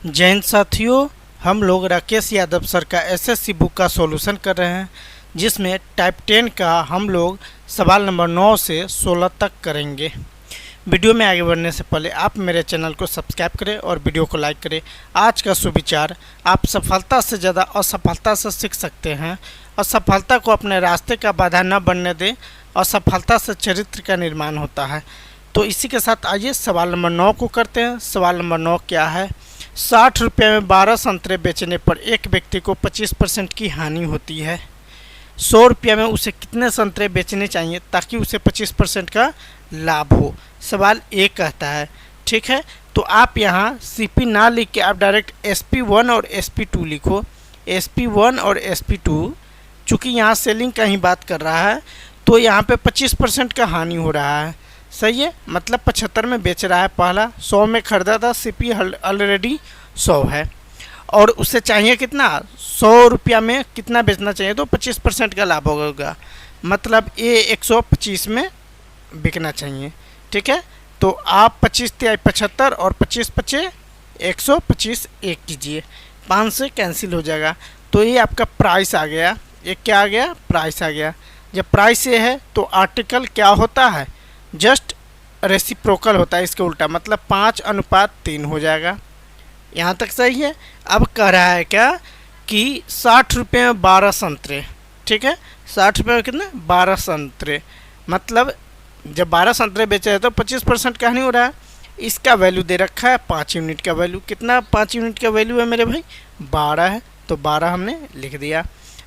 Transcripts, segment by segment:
जय हिंद साथियों, हम लोग राकेश यादव सर का एसएससी बुक का सॉल्यूशन कर रहे हैं, जिसमें टाइप 10 का हम लोग सवाल नंबर 9 से 16 तक करेंगे। वीडियो में आगे बढ़ने से पहले आप मेरे चैनल को सब्सक्राइब करें और वीडियो को लाइक करें। आज का सुविचार, आप सफलता से ज़्यादा असफलता से सीख सकते हैं। असफलता को अपने रास्ते का बाधा न बनने दें। असफलता से चरित्र का निर्माण होता है। तो इसी के साथ आइए सवाल नंबर 9 को करते हैं। सवाल नंबर 9 क्या है? 60 रुपये में 12 संतरे बेचने पर एक व्यक्ति को 25% की हानि होती है। 100 रुपये में उसे कितने संतरे बेचने चाहिए ताकि उसे 25% का लाभ हो? सवाल ए कहता है। ठीक है, तो आप यहाँ CP ना लिख के आप डायरेक्ट SP1 और SP2 लिखो। SP1 और SP2, चूँकि यहाँ सेलिंग का ही बात कर रहा है तो यहाँ पे 25% का हानि हो रहा है। सही है, मतलब 75 में बेच रहा है। पहला 100 में खरीदा था, CP ऑलरेडी 100 है और उससे चाहिए कितना? 100 रुपया में कितना बेचना चाहिए? तो 25% का लाभ होगा, मतलब ये 125 में बिकना चाहिए। ठीक है, तो आप 25 तिहाई 75 और 25 पचे 125 एक कीजिए, 5 से कैंसिल हो जाएगा। तो ये आपका प्राइस आ गया। ये क्या आ गया? प्राइस आ गया। जब प्राइस ये है तो आर्टिकल क्या होता है? जस्ट रेसिप्रोकल होता है, इसके उल्टा, मतलब 5:3 हो जाएगा। यहाँ तक सही है। अब कह रहा है क्या कि 60 रुपये में 12 संतरे। ठीक है, 60 रुपये में कितने? 12 संतरे, मतलब जब 12 संतरे बेचे हैं तो 25% का नहीं हो रहा है। इसका वैल्यू दे रखा है 5 यूनिट का वैल्यू। कितना 5 यूनिट का वैल्यू है मेरे भाई? 12 है, तो 12 हमने लिख दिया।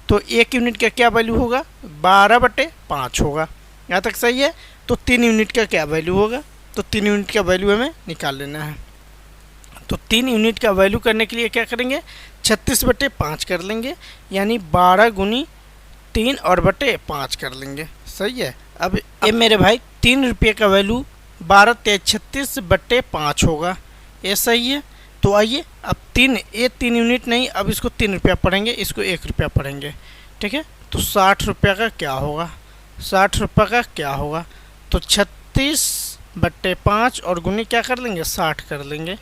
तो 1 यूनिट का क्या वैल्यू होगा? 12/5 होगा। यहाँ तक सही है। तो 3 यूनिट का क्या वैल्यू होगा? तो 3 यूनिट का वैल्यू हमें निकाल लेना है। तो 3 यूनिट का वैल्यू करने के लिए क्या करेंगे? 36/5 कर लेंगे, यानी 12 गुनी 3 और बटे 5 कर लेंगे। सही है। अब ये मेरे भाई 3 रुपये का वैल्यू 12 × 36/5 होगा। ये सही है। तो आइए अब 3 यूनिट नहीं, अब इसको 3 रुपया पढ़ेंगे, इसको 1 रुपया पढ़ेंगे। ठीक है, तो 60 रुपये का क्या होगा? 60 रुपये का क्या होगा? तो 36/5 और गुनी क्या कर लेंगे? 60 कर लेंगे।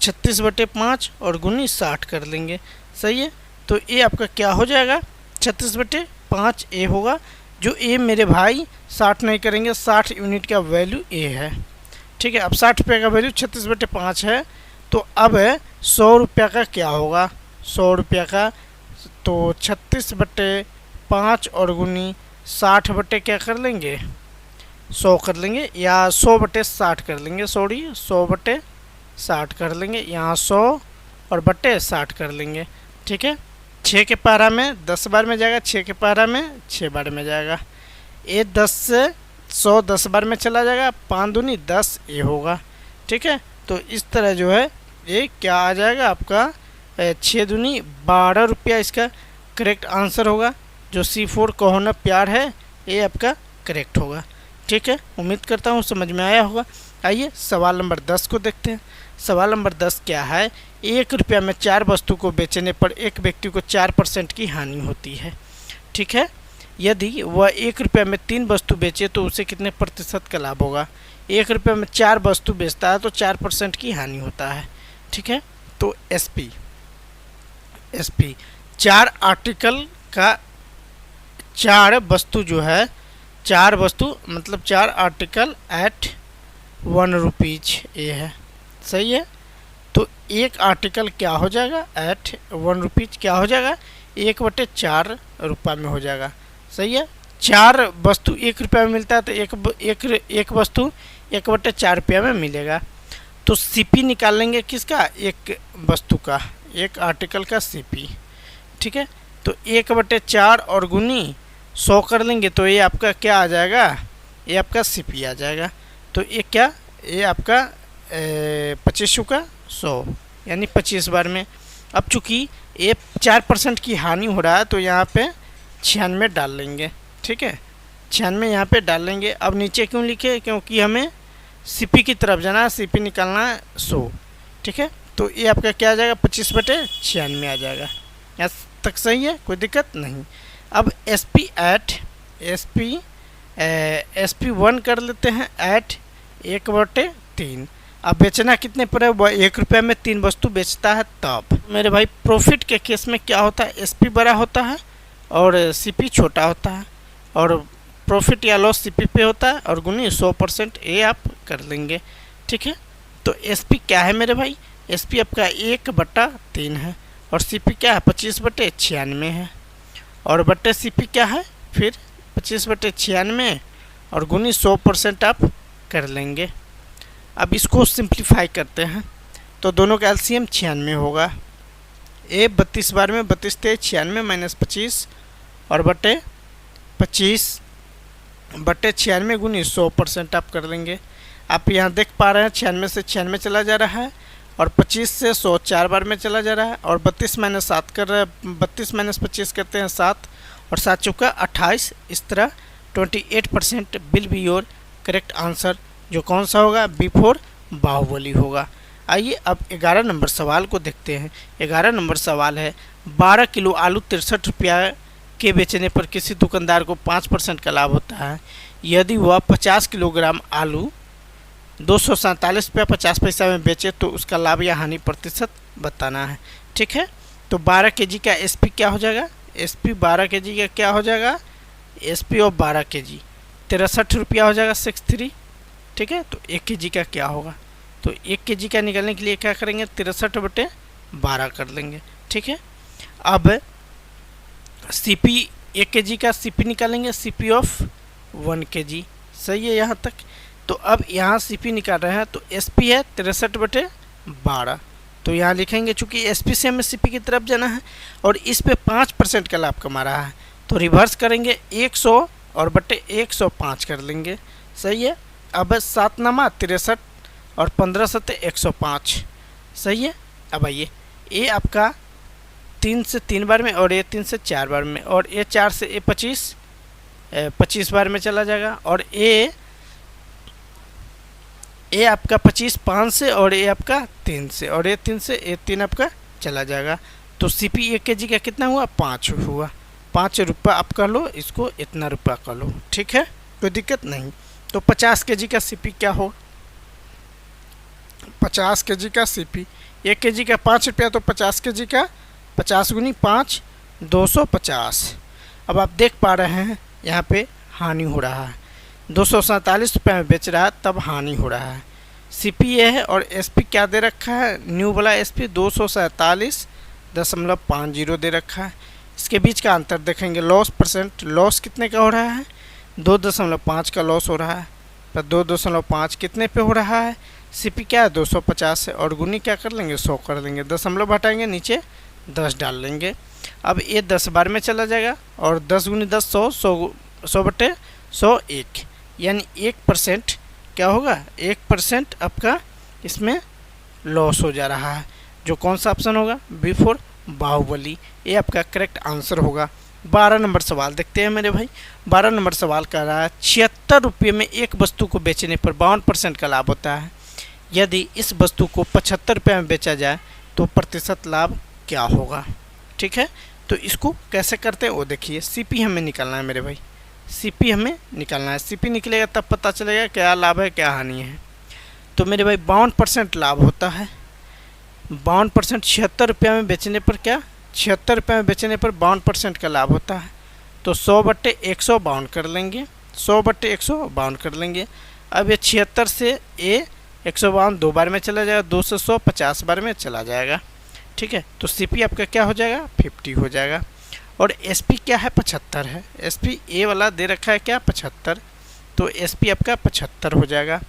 36/5 और गुनी 60 कर लेंगे। सही है। तो ये आपका क्या हो जाएगा? 36/5 ए होगा। जो ए मेरे भाई 60 नहीं करेंगे, 60 यूनिट का वैल्यू ए है। ठीक है, अब 60 रुपये का वैल्यू 36/5 है। तो अब 100 रुपया का क्या होगा? 100 रुपया का तो 36/5 और गुनी 60 बटे क्या कर लेंगे? 100 कर लेंगे, या 100/60 कर लेंगे। सॉरी, 100/60 कर लेंगे। यहाँ 100 और बटे 60 कर लेंगे। ठीक है, 6 के पारा में 10 बार में जाएगा, 6 के पारा में 6 बार में जाएगा। ये 10 से 100 10 बार में चला जाएगा, 5 दूनी 10 ये होगा। ठीक है, तो इस तरह जो है ये क्या आ जाएगा आपका? 6 दूनी 12 रुपया इसका करेक्ट आंसर होगा। जो C4 कहो ना प्यार है, ये आपका करेक्ट होगा। ठीक है, उम्मीद करता हूँ समझ में आया होगा। आइए सवाल नंबर 10 को देखते हैं। सवाल नंबर 10 क्या है? 1 रुपया में 4 वस्तु को बेचने पर एक व्यक्ति को 4% की हानि होती है। ठीक है, यदि वह 1 रुपया में 3 वस्तु बेचे तो उसे कितने प्रतिशत का लाभ होगा? 1 रुपया में 4 वस्तु बेचता है तो 4% की हानि होता है। ठीक है, तो SP 4 आर्टिकल का 4 वस्तु जो है, 4 वस्तु मतलब 4 आर्टिकल एट 1 रुपीज ये है। सही है। तो एक आर्टिकल क्या हो जाएगा? एट 1 रुपीज क्या हो जाएगा? 1/4 रुपये में हो जाएगा। सही है। 4 वस्तु 1 रुपया में मिलता है तो एक वस्तु 1/4 रुपया में मिलेगा। तो CP निकाल लेंगे किसका? एक वस्तु का, एक आर्टिकल का CP। ठीक है, तो 1/4 और गुनी 100 कर लेंगे, तो ये आपका क्या आ जाएगा? ये आपका CP आ जाएगा। तो ये क्या? ये आपका 25 का 100, यानी 25 बार में। अब चूँकि ये 4% की हानि हो रहा है तो यहाँ पे 96 डाल लेंगे। ठीक है, 96 यहाँ पे डाल लेंगे। अब नीचे क्यों लिखे? क्योंकि हमें CP की तरफ जाना है, CP निकालना है 100। ठीक है, तो ये आपका क्या आ जाएगा? 25/96 आ जाएगा। यहाँ तक सही है, कोई दिक्कत नहीं। अब SP1 कर लेते हैं एट 1/3। अब बेचना कितने पर है, वह 1 रुपये में 3 वस्तु बेचता है तब। मेरे भाई प्रॉफिट के केस में क्या होता है, एसपी बड़ा होता है और सीपी छोटा होता है, और प्रॉफिट या लॉस सीपी पे होता है और गुनी 100% ये आप कर लेंगे। ठीक है, तो एसपी क्या है मेरे भाई, एसपी आपका 1/3 है और सीपी क्या है 25/96 है, और बट्टे सीपी क्या है फिर 25/96 और गुनी 100% आप कर लेंगे। अब इसको सिंप्लीफाई करते हैं तो दोनों का एलसीएम 96 होगा। ए 32 बार में 32 थे 96 - 25 और बटे 25/96 गुनी 100% आप कर लेंगे। आप यहाँ देख पा रहे हैं 96 से 96 चला जा रहा है और 25 से 100 4 बार में चला जा रहा है और 32 - 7 कर रहा है, 32 - 25 करते हैं 7 और 7 चौका 28। इस तरह 28% will be your correct answer, जो कौन सा होगा, B4 बाहुबली होगा। आइए अब 11 नंबर सवाल को देखते हैं। 11 नंबर सवाल है 12 किलो आलू 63 रुपया के बेचने पर किसी दुकानदार को 5% का लाभ होता है। यदि वह 50 किलोग्राम आलू 247 रुपया 50 पैसा में बेचे तो उसका लाभ या हानि प्रतिशत बताना है। ठीक है, तो 12 केजी का एसपी क्या हो जाएगा, एसपी 12 केजी का क्या हो जाएगा, एसपी ऑफ 12 केजी 63 रुपया हो जाएगा 63। ठीक है, तो 1 केजी का क्या होगा, तो 1 केजी का निकालने के लिए क्या करेंगे 63/12 कर लेंगे। ठीक है, अब सीपी 1 केजी का सीपी निकालेंगे, सीपी ऑफ 1 केजी। सही है यहाँ तक। तो अब यहाँ सीपी निकाल रहे हैं तो एसपी है 63/12, तो यहाँ लिखेंगे चूँकि एसपी से हमें सीपी की तरफ जाना है और इस पे 5% का लाभ कमा रहा है तो रिवर्स करेंगे 100 और बटे 105 कर लेंगे। सही है, अब 7 नमा 63 और 15 सत्ते 105। सही है, अब आइए ये आपका 3 से 3 बार में और ये 3 से 4 बार में और ये 4 से ये 25 बार में चला जाएगा और ये आपका 25 5 से और ये आपका 3 से और ये 3 से ये 3 आपका चला जाएगा। तो सीपी 1 केजी का कितना हुआ 5 हुआ, 5 रुपये आप कर लो, इसको इतना रुपया कर लो। ठीक है, कोई दिक्कत नहीं। तो 50 केजी का सीपी क्या हो, 50 केजी का सीपी 1 केजी का 5 रुपया तो 50 केजी का 50 गुनी 5 250। अब आप देख पा रहे हैं यहाँ पे हानि हो रहा है, 247 रुपये में बेच रहा है तब हानि हो रहा है। सीपी ये है और एसपी क्या दे रखा है, न्यू वाला एसपी 247.50 दे रखा है। इसके बीच का अंतर देखेंगे, लॉस परसेंट, लॉस कितने का हो रहा है 2.5 का लॉस हो रहा है, पर 2.5 कितने पे हो रहा है, सीपी क्या है 250 है और गुनी क्या कर लेंगे 100 कर लेंगे, दशमलव हटाएंगे नीचे 10 डाल लेंगे। अब ये 10 बार में चला जाएगा और 10 गुनी 10 100, 100 बटे 100 1, यानी 1% क्या होगा, 1% आपका इसमें लॉस हो जा रहा है, जो कौन सा ऑप्शन होगा B4 बाहुबली, ये आपका करेक्ट आंसर होगा। 12 नंबर सवाल देखते हैं मेरे भाई। 12 नंबर सवाल कह रहा है 76 रुपये में एक वस्तु को बेचने पर 52% का लाभ होता है। यदि इस वस्तु को 75 रुपये में बेचा जाए तो प्रतिशत लाभ क्या होगा। ठीक है, तो इसको कैसे करते हैं वो देखिए। सीपी हमें निकालना है मेरे भाई, सीपी हमें निकालना है। सीपी निकलेगा तब पता चलेगा क्या लाभ है क्या हानि है। तो मेरे भाई 52% लाभ होता है, 52% 76 रुपये में बेचने पर क्या, 76 रुपये में बेचने पर 52% का लाभ होता है। तो 100 बट्टे 152 कर लेंगे, 100 बट्टे 152 कर लेंगे। अब ये 76 से ये 152 2 बार में चला जाएगा, 2 से 100 50 बार में चला जाएगा। ठीक है, तो सीपी आपका क्या हो जाएगा 50 हो जाएगा। और एसपी क्या है 75 है, एसपी ए वाला दे रखा है क्या 75, तो एसपी आपका 75 हो जाएगा।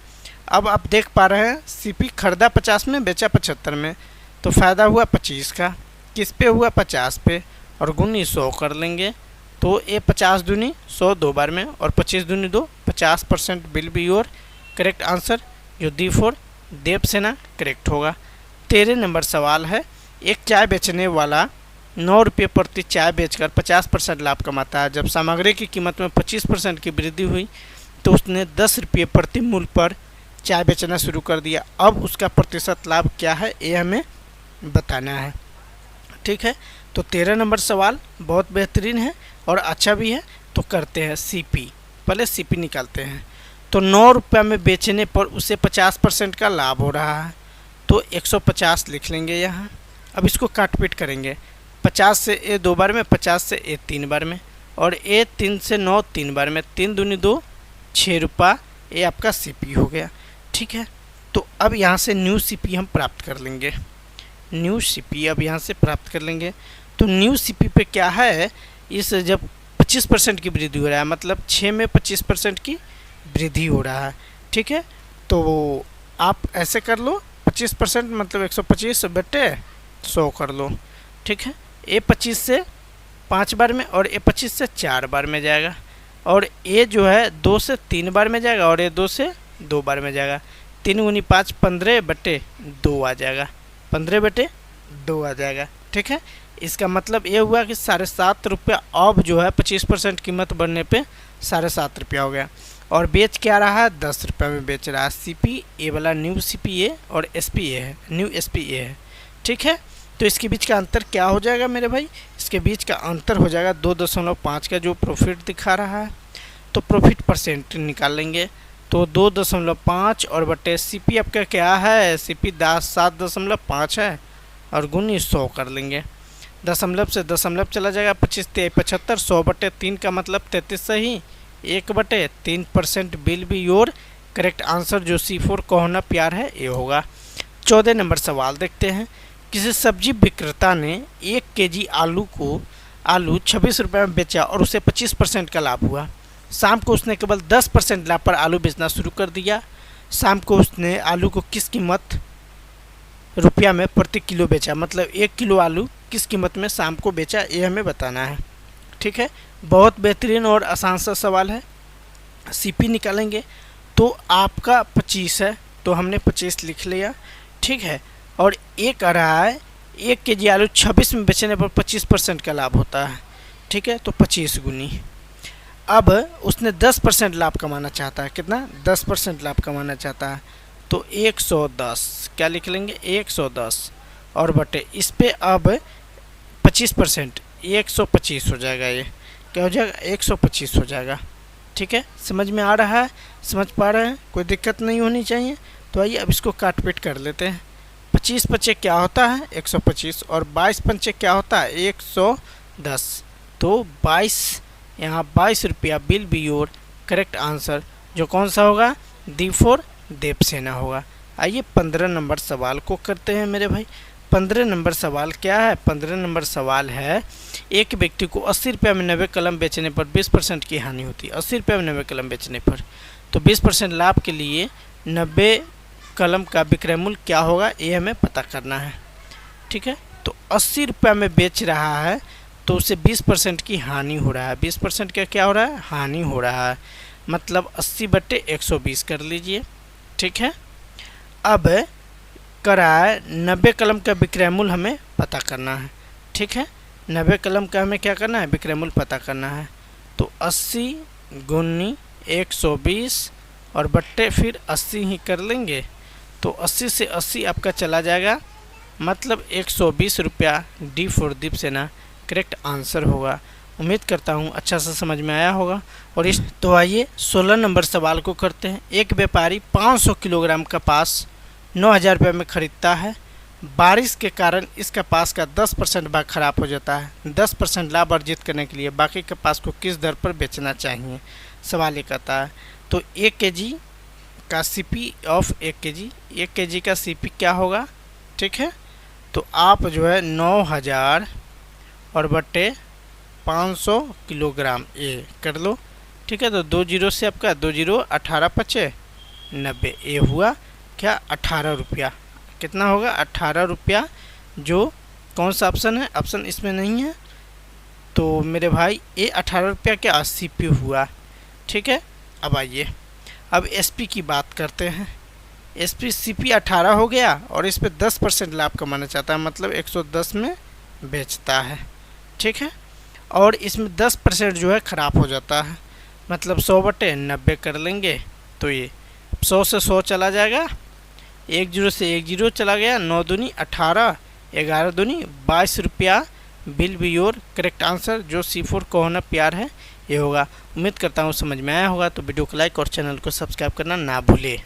अब आप देख पा रहे हैं सीपी खरीदा 50 में बेचा 75 में, तो फ़ायदा हुआ 25 का, किस पे हुआ 50 पे और गुनी 100 कर लेंगे। तो ये 50 दूनी 100 2 बार में और 25 दूनी 2, 50% will be your correct answer, जो D4 देवसेना करेक्ट होगा। 13 नंबर सवाल है, एक चाय बेचने वाला 9 रुपये प्रति चाय बेचकर 50% लाभ कमाता है। जब सामग्री की कीमत में 25% की वृद्धि हुई तो उसने 10 रुपये प्रति मूल्य पर चाय बेचना शुरू कर दिया। अब उसका प्रतिशत लाभ क्या है ये हमें बताना है। ठीक है, तो 13 नंबर सवाल बहुत बेहतरीन है और अच्छा भी है। तो करते हैं सीपी, पहले सीपी निकालते हैं। तो 9 रुपये में बेचने पर उसे 50% का लाभ हो रहा है, तो 150 लिख लेंगे यहाँ। अब इसको काट पीट करेंगे, 50 से ए 2 बार में, 50 से ए 3 बार में, और ए 3 से 9 3 बार में, 3 दूनी 2, 6 रुपया, ये आपका सीपी हो गया। ठीक है, तो अब यहाँ से न्यू सीपी हम प्राप्त कर लेंगे। न्यू सीपी अब यहाँ से प्राप्त कर लेंगे। तो न्यू सीपी पे क्या है, इस जब 25% की वृद्धि हो रहा है, मतलब 6 में 25% की वृद्धि हो रहा है। ठीक है, तो आप ऐसे कर लो, 25% मतलब 125 बटे 100 कर लो। ठीक है, ए 25 से 5 बार में और ए 25 से 4 बार में जाएगा, और ए जो है 2 से 3 बार में जाएगा, और ए 2 से 2 बार में जाएगा। 3 गुनी 5 15 बटे 2 आ जाएगा, 15 बटे 2 आ जाएगा। ठीक है, इसका मतलब ये हुआ कि 7.5 रुपया अब जो है 25% कीमत बढ़ने पे 7.5 रुपया हो गया। और बेच क्या रहा है, 10 रुपये में बेच रहा है। सीपी ए वाला न्यू सीपी ए और एसपी ए है, न्यू एसपी ए है। ठीक है, तो इसके बीच का अंतर क्या हो जाएगा मेरे भाई, इसके बीच का अंतर हो जाएगा 2.5 का जो प्रॉफिट दिखा रहा है। तो प्रॉफिट परसेंट निकाल लेंगे, तो 2.5 और बटे सीपी आपका क्या है, सीपी 7.5 है, और गुनी 100 कर लेंगे। दशमलव से दशमलव चला जाएगा, 25 3 75, 100 बटे 3 का मतलब 33 सही, 1 बटे 3% will be your correct answer, जो C4 को होना प्यार है ये होगा। 14 नंबर सवाल देखते हैं। किसी सब्जी विक्रेता ने 1 केजी आलू 26 रुपये में बेचा और उसे 25% का लाभ हुआ। शाम को उसने केवल 10% लाभ पर आलू बेचना शुरू कर दिया। शाम को उसने आलू को किस कीमत रुपया में प्रति किलो बेचा, मतलब 1 किलो आलू किस कीमत में शाम को बेचा, ये हमें बताना है। ठीक है, बहुत बेहतरीन और आसान सा सवाल है। सीपी निकालेंगे, तो आपका 25 है, तो हमने 25 लिख लिया। ठीक है, और एक आ रहा है 1 केजी आलू 26 में बेचने पर 25% का लाभ होता है। ठीक है, तो 25 गुनी, अब उसने 10% लाभ कमाना चाहता है। कितना, 10% लाभ कमाना चाहता है, तो 110 क्या लिख लेंगे, 110, और बटे इस पे अब 25% 125 हो जाएगा। ये क्या हो जाएगा, 125 हो जाएगा। ठीक है, समझ में आ रहा है, समझ पा रहे हैं, कोई दिक्कत नहीं होनी चाहिए। तो आइए अब इसको काट पीट कर लेते हैं। 25 पचे क्या होता है, 125, और 22 पंचे क्या होता है, 110, तो 22, यहाँ 22 रुपया bill be your correct answer, जो कौन सा होगा, D4 देवसेना होगा। आइए 15 नंबर सवाल को करते हैं मेरे भाई। 15 नंबर सवाल क्या है, 15 नंबर सवाल है, एक व्यक्ति को 80 रुपये में 90 कलम बेचने पर 20% की हानि होती है। 80 रुपये में 90 कलम बेचने पर, तो 20% लाभ के लिए 90 कलम का विक्रय मूल्य क्या होगा, ये हमें पता करना है। ठीक है, तो 80 रुपये में बेच रहा है, तो उसे 20% की हानि हो रहा है। 20% का क्या हो रहा है, हानि हो रहा है, मतलब 80 बटे 120 कर लीजिए। ठीक है, अब करा है 90 कलम का विक्रय मूल्य हमें पता करना है। ठीक है, 90 कलम का हमें क्या करना है, विक्रय मूल्य पता करना है। तो 80 गुनी 120 और बट्टे फिर 80 ही कर लेंगे, तो 80 से 80 आपका चला जाएगा, मतलब 120 रुपया। D4 दीपसेना करेक्ट आंसर होगा। उम्मीद करता हूँ अच्छा सा समझ में आया होगा। और इस तो आइए 16 नंबर सवाल को करते हैं। एक व्यापारी 500 किलोग्राम कपास 9,000 रुपये में खरीदता है। बारिश के कारण इस कपास का 10% भाग खराब हो जाता है। 10% लाभ अर्जित करने के लिए बाकी कपास को किस दर पर बेचना चाहिए, सवाल ये कहता है। तो 1 केजी का सीपी ऑफ 1 केजी, 1 केजी का सीपी क्या होगा। ठीक है, तो आप जो है 9,000 और बटे 500 किलोग्राम ये कर लो। ठीक है, तो 2 जीरो से आपका 2 जीरो 18 पचे 90, ये हुआ क्या 18 रुपया। कितना होगा 18 रुपया, जो कौन सा ऑप्शन है, ऑप्शन इसमें नहीं है, तो मेरे भाई ये 18 रुपया के 80 पे हुआ। ठीक है, अब आइए अब एसपी की बात करते हैं। एसपी सीपी 18 हो गया और इस पे 10% लाभ कमाना चाहता है, मतलब 110 में बेचता है। ठीक है, और इसमें 10% जो है ख़राब हो जाता है, मतलब 100 बटे 90 कर लेंगे, तो ये 100 से 100 चला जाएगा, 1 जीरो से 1 जीरो चला गया, 9 दूनी 18, 11 दूनी 22 रुपया bill be your correct answer, जो C4 को होना प्यार है ये होगा। उम्मीद करता हूँ समझ में आया होगा। तो वीडियो को लाइक और चैनल को सब्सक्राइब करना ना भूलिए।